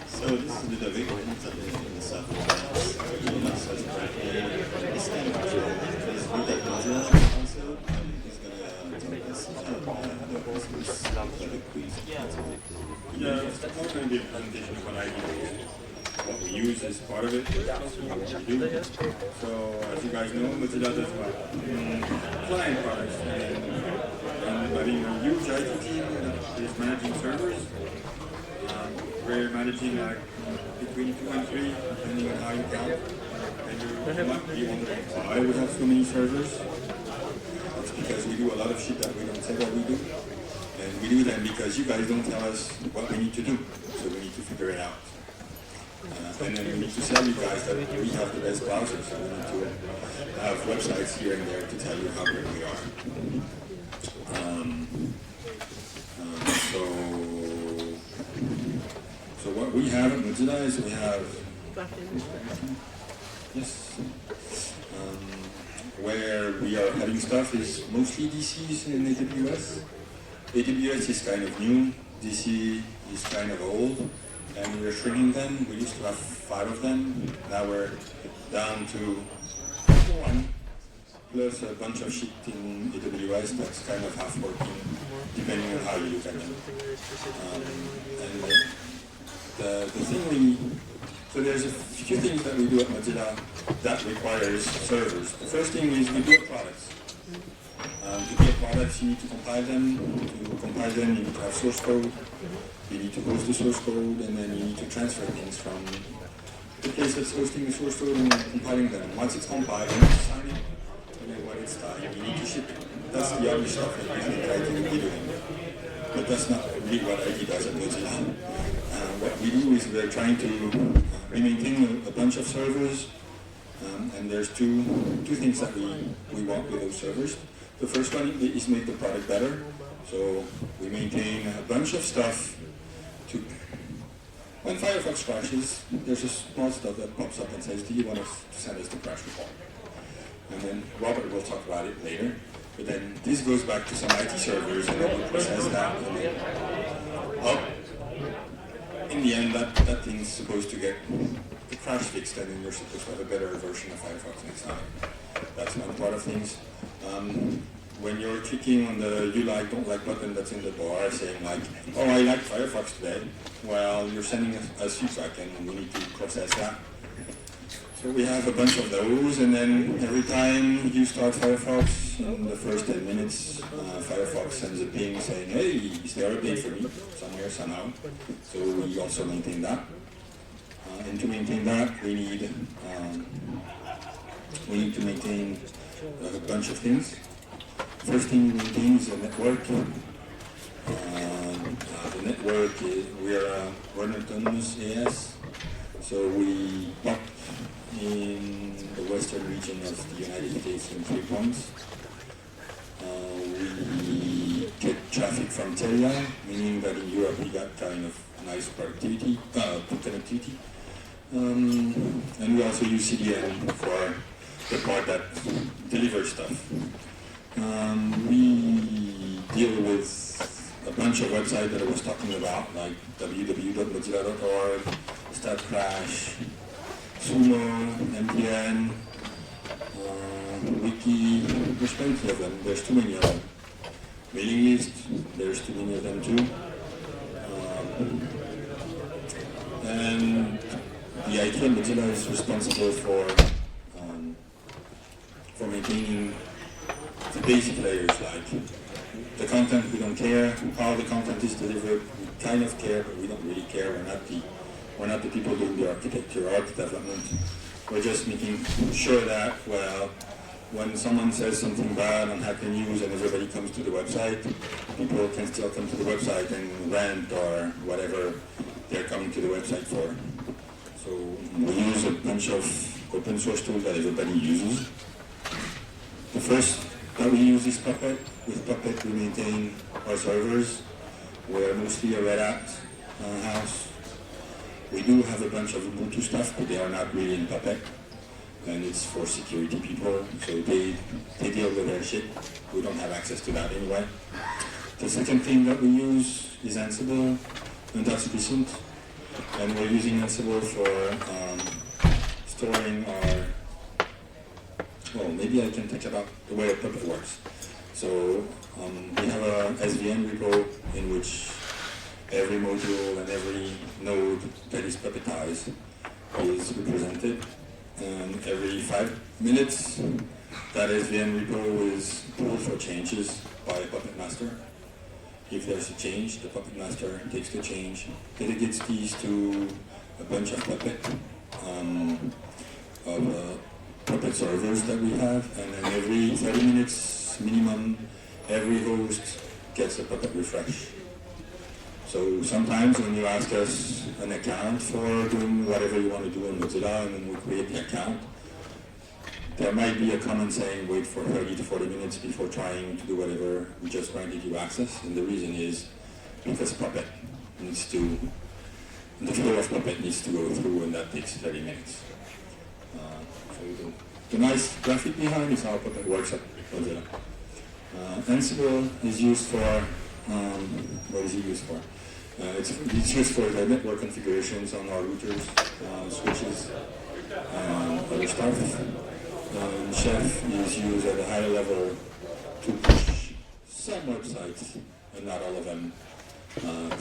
So this is Ludovic in the south of France. So it's currently this kind of is good at Mozilla also. He's gonna take us the Christmas quiz. Yeah, it's not going to be a presentation of what I do. What we use is part of it. What we do. So as you guys know, Mozilla does what? Client products. And by being a huge IT team that is managing servers, we're managing like between 2 and 3, depending on how you count. And you might be wondering why we have so many servers. It's because we do a lot of shit that we don't say that we do. And we do them because you guys don't tell us what we need to do. So we need to figure it out. And then we need to tell you guys that we have the best browser. So we need to have websites here and there to tell you how great we are. So what we have at Mozilla is we have, where we are having stuff is mostly DCs in AWS. AWS is kind of new, DC is kind of old, and we're shrinking them. We used to have 5 of them, now we're down to 1, plus a bunch of shit in AWS that's kind of half working, depending on how you look at them. And the thing so there's a few things that we do at Mozilla that requires servers. The first thing is we build products. To build products, you need to compile them. To compile them, you need to have source code. You need to host the source code, and then you need to transfer things from the place that's hosting the source code and compiling them. Once it's compiled, you need to sign it, and then when it's done, you need to ship it. That's the other stuff that we think IT will be doing. But that's not really what IT does at Mozilla. What we do is we're trying to we maintain a bunch of servers, and there's two things that we want with those servers. The first one is make the product better. So we maintain a bunch of stuff to, when Firefox crashes, there's a small stuff that pops up and says, do you want us to send us the crash report? And then Robert will talk about it later. But then this goes back to some IT servers, and then we process that. And then, in the end, that thing's supposed to get the crash fixed, and then you're supposed to have a better version of Firefox next time. That's one part of things. When you're clicking on the you like, don't like button that's in the bar saying like, oh, I like Firefox today, well, you're sending us feedback and we need to process that. So we have a bunch of those, and then every time you start Firefox, in the first 10 minutes, Firefox sends a ping saying, hey, is there a update for me somewhere, somehow? So we also maintain that. And to maintain that, we need to maintain a bunch of things. First thing we maintain is a network. The network, we're an autonomous AS, so we pop in the western region of the United States in 3 points. We get traffic from Telia, meaning that in Europe we got kind of nice connectivity. And we also use CDN for the part that delivers stuff. We deal with a bunch of websites that I was talking about, like www.mozilla.org, StatCrash, Sumo, MDN, Wiki. There's plenty of them. There's too many of them. Mailing list, there's too many of them too. And the IT at Mozilla is responsible for maintaining the basic layers, like the content. We don't care how the content is delivered. We kind of care, but we don't really care. We're not the people doing the architecture, art development. We're just making sure that, well, when someone says something bad on Hacker News and everybody comes to the website, people can still come to the website and rant or whatever they're coming to the website for. So we use a bunch of open source tools that everybody uses. The first that we use is Puppet. With Puppet we maintain our servers. We're mostly a Red Hat house. We do have a bunch of Ubuntu stuff, but they are not really in Puppet. And it's for security people, so they deal with their shit. We don't have access to that anyway. The second thing that we use is Ansible, and that's decent. and we're using Ansible for storing our, well, maybe I can talk about the way a Puppet works. So we have a SVN repo in which every module and every node that is puppetized is represented, and every 5 minutes that SVN repo is pulled for changes by a Puppet Master. If there's a change, the Puppet Master takes the change, delegates these to a bunch of Puppet servers that we have, and then every 30 minutes minimum, every host gets a Puppet refresh. So sometimes when you ask us an account for doing whatever you want to do on Mozilla, and then we create the account, there might be a comment saying wait for 30 to 40 minutes before trying to do whatever we just granted you access. And the reason is because Puppet needs to, the flow of Puppet needs to go through, and that takes 30 minutes. So the nice graphic behind is how Puppet works at Mozilla. Ansible is used for, what is it used for? It's used for the network configurations on our routers, switches, other stuff. Chef is used at a higher level to push some websites, and not all of them,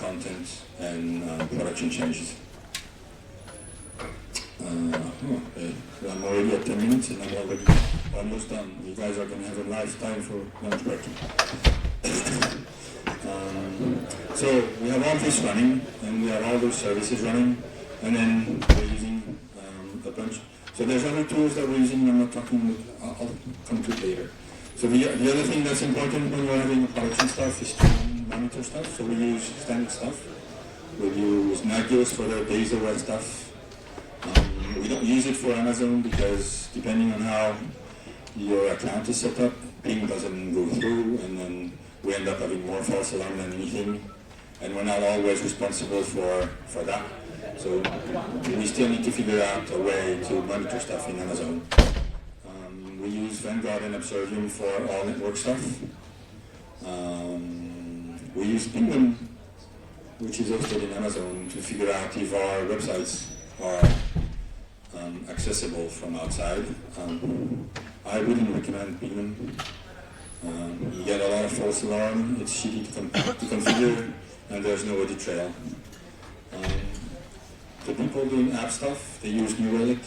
content and production changes. I'm already at 10 minutes and I'm already almost done. You guys are going to have a nice time for lunch break. So we have all this running, and we have all those services running, and then we're using a bunch. So there's other tools that we're using. I'm not talking. I'll come to it later. So the other thing that's important when we're having production stuff is to monitor stuff. So we use standard stuff. We use Nagios for the days away stuff. We don't use it for Amazon because depending on how your account is set up, ping doesn't go through, and then we end up having more false alarm than anything. And we're not always responsible for that. So we still need to figure out a way to monitor stuff in Amazon. We use Vanguard and Observium for all network stuff. We use Pingdom, which is hosted in Amazon, to figure out if our websites are accessible from outside. I wouldn't recommend Pingdom. You get a lot of false alarm, it's shitty to configure, and there's no audit trail. The people doing app stuff, they use New Relic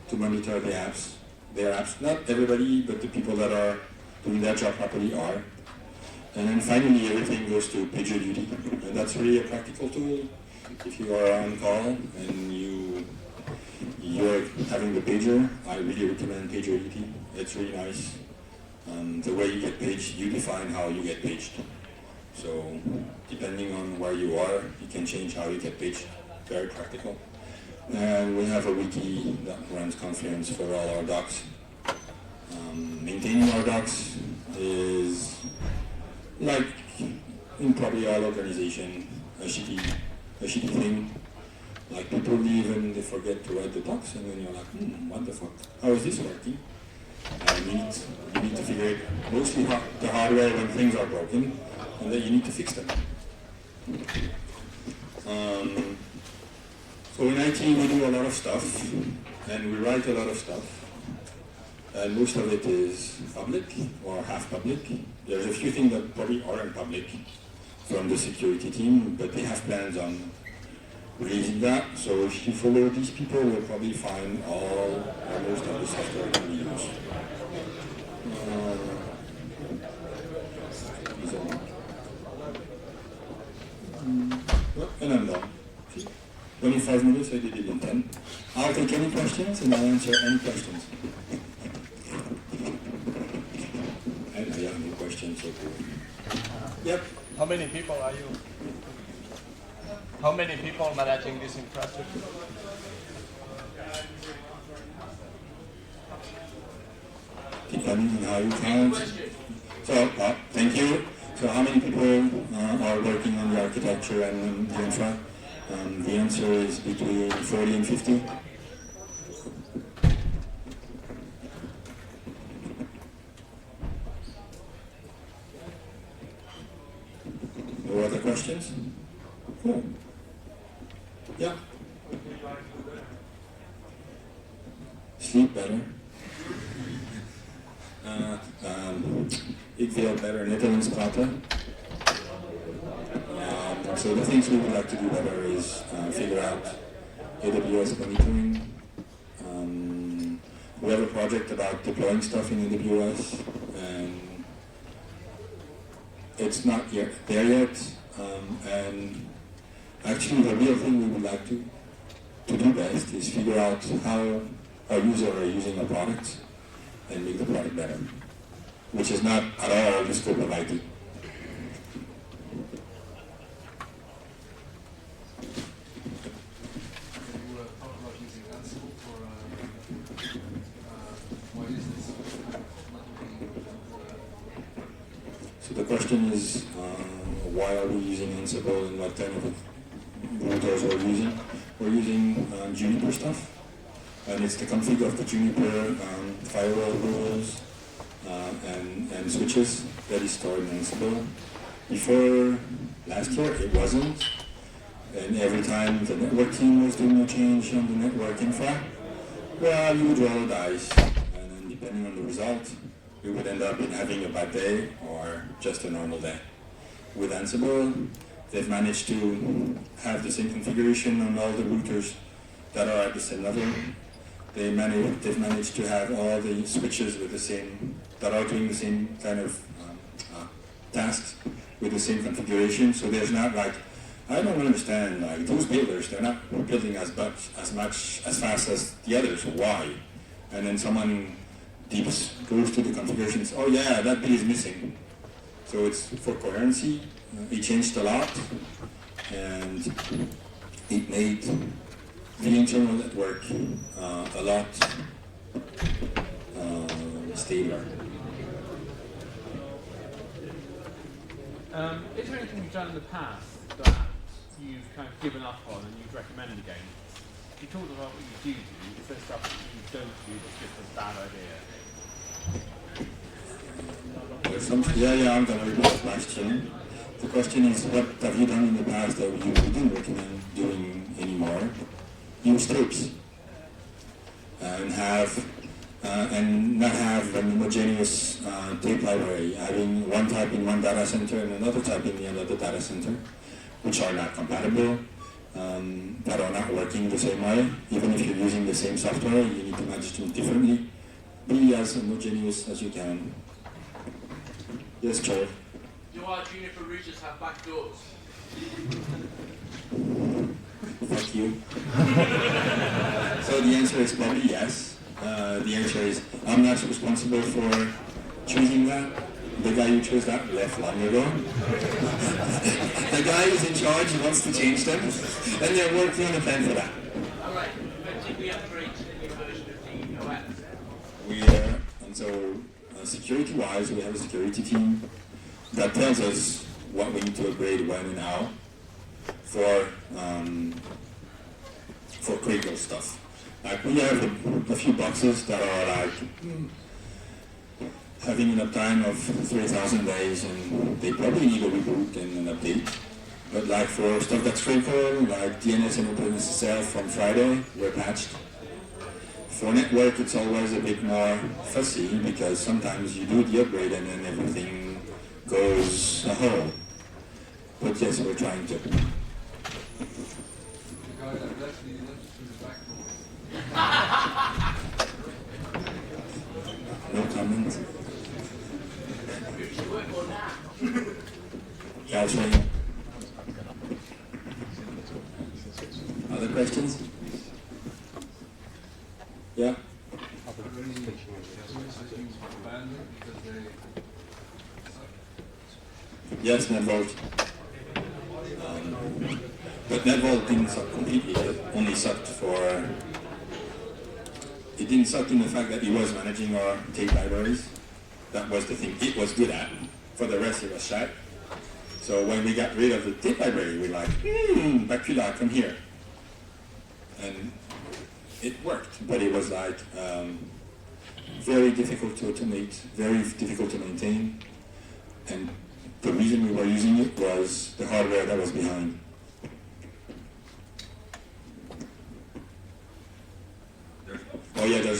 to monitor the apps. Their apps, not everybody, but the people that are doing their job properly are. And then finally, everything goes to PagerDuty. And that's really a practical tool. If you are on call and you're having the pager, I really recommend PagerDuty. It's really nice. The way you get paged, you define how you get paged. So depending on where you are, you can change how you get paged. Very practical. And we have a wiki that runs Confluence for all our docs. Maintaining our docs is, like in probably all organizations, a shitty thing. Like people leave and they forget to write the docs, and then you're like, what the fuck? How is this working? You need to figure it mostly the hardware when things are broken, and then you need to fix them. So in IT we do a lot of stuff, and we write a lot of stuff, and most of it is public or half public. There's a few things that probably aren't public from the security team, but they have plans on releasing that. So if you follow these people, you'll probably find all or most of the software that we use. And I'm done. 25 minutes, I did it in 10. I'll take any questions and I'll answer any questions. And I have no questions. So yep. How many people are you? How many people managing this infrastructure? Depending on how you count. So, thank you. So how many people are working on the architecture and the infra? The answer is between 40 and 50. No other questions? Cool. Yeah. Sleep better. Ik veel better Netherlands praten. So the things we would like to do better is figure out AWS monitoring. We have a project about deploying stuff in AWS, and it's not yet there yet. And actually, the real thing we would like to do best is figure out how our users are using our products and make the product better, which is not at all the scope of IT. So the question is, why are we using Ansible and what kind of routers we're using? We're using Juniper stuff, and it's the config of the Juniper firewall rules and switches that is stored in Ansible. Before last year, it wasn't, and every time the network team was doing a change on the network infra, well, you would roll the dice, and then depending on the result, we would end up in having a bad day or just a normal day. With Ansible, they've managed to have the same configuration on all the routers that are at the same level. They've managed to have all the switches with the same, that are doing the same kind of tasks with the same configuration. So there's not like, I don't understand, like those builders, they're not building as fast as the others. Why? And then someone goes to the configurations, oh yeah, that bit is missing. So it's for coherency. It changed a lot, and it made the internal network a lot stabler. Is there anything you've done in the past that you've kind of given up on and you'd recommend again? You talked about what you do. Is there stuff that you don't do that's just a bad idea? Yeah, I'm going to repeat the question. The question is, what have you done in the past that you wouldn't recommend doing anymore? Use tapes and not have an homogeneous tape library, having one type in one data center and another type in the other data center, which are not compatible, that are not working the same way. Even if you're using the same software, you need to manage them differently. Be as homogeneous as you can. Yes, Joe. Do our Juniper routers have back doors? Fuck you. So the answer is probably yes. The answer is, I'm not responsible for choosing that. The guy who chose that left long ago. The guy who's in charge wants to change them, and they're working on a plan for that. Alright, but did we upgrade to the new version of the OS? We are, and so security-wise, we have a security team that tells us what we need to upgrade when and how for critical stuff. Like we have a few boxes that are like having an uptime of 3,000 days, and they probably need a reboot and an update. But like for stuff that's critical, like DNS and OpenSSL from Friday, we're patched. For network, it's always a bit more fussy because sometimes you do the upgrade and then everything goes a-hole. But yes, we're trying to. No comment. Caltrain. Other questions? Yeah. Yes, NetVault. But NetVault didn't suck completely. It only sucked for. It didn't suck in the fact that it was managing our tape libraries. That was the thing it was good at. For the rest, it was shite. So when we got rid of the tape library, we were like, Bacula, come here. And it worked, but it was like very difficult to automate, very difficult to maintain. And the reason we were using it was the hardware that was behind.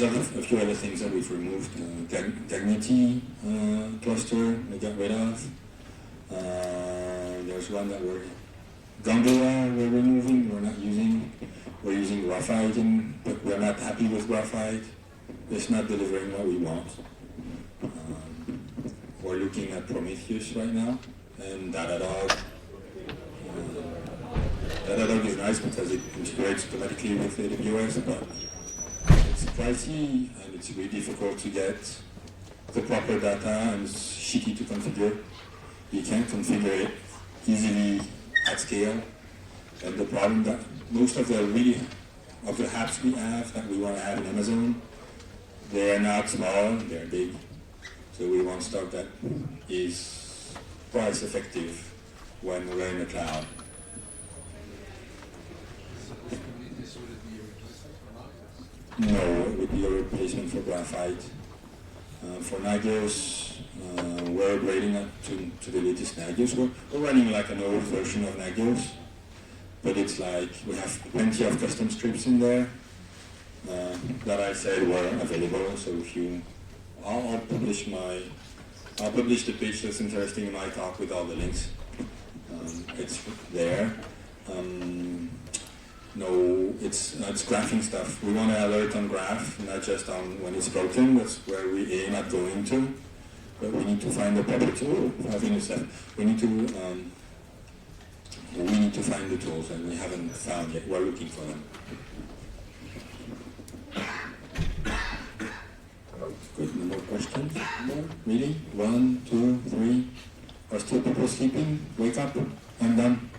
there's a few other things that we've removed. Dignity cluster we got rid of. There's one that Gondola we're removing, we're not using. We're using graphite, but we're not happy with graphite. It's not delivering what we want. We're looking at Prometheus right now, and Datadog. Datadog is nice because it integrates automatically with AWS, but it's pricey and it's really difficult to get the proper data, and it's shitty to configure. You can't configure it easily at scale. And the problem that most of the apps we have that we want to have in Amazon, they're not small, they're big. So we want stuff that is price effective when we're in the cloud. No, it would be a replacement for graphite. For Nagios, we're upgrading up to the latest Nagios. We're running like an old version of Nagios, but it's like we have plenty of custom scripts in there that I said were available. So if you, I'll publish the page that's interesting in my talk with all the links. It's there. No, it's graphing stuff. We want to alert on graph, not just on when it's broken. That's where we aim at going to. But we need to find the proper tool. We need to find the tools, and we haven't found yet. We're looking for them. Good. No more questions? More? Really? 1, 2, 3. Are still people sleeping? Wake up. I'm done.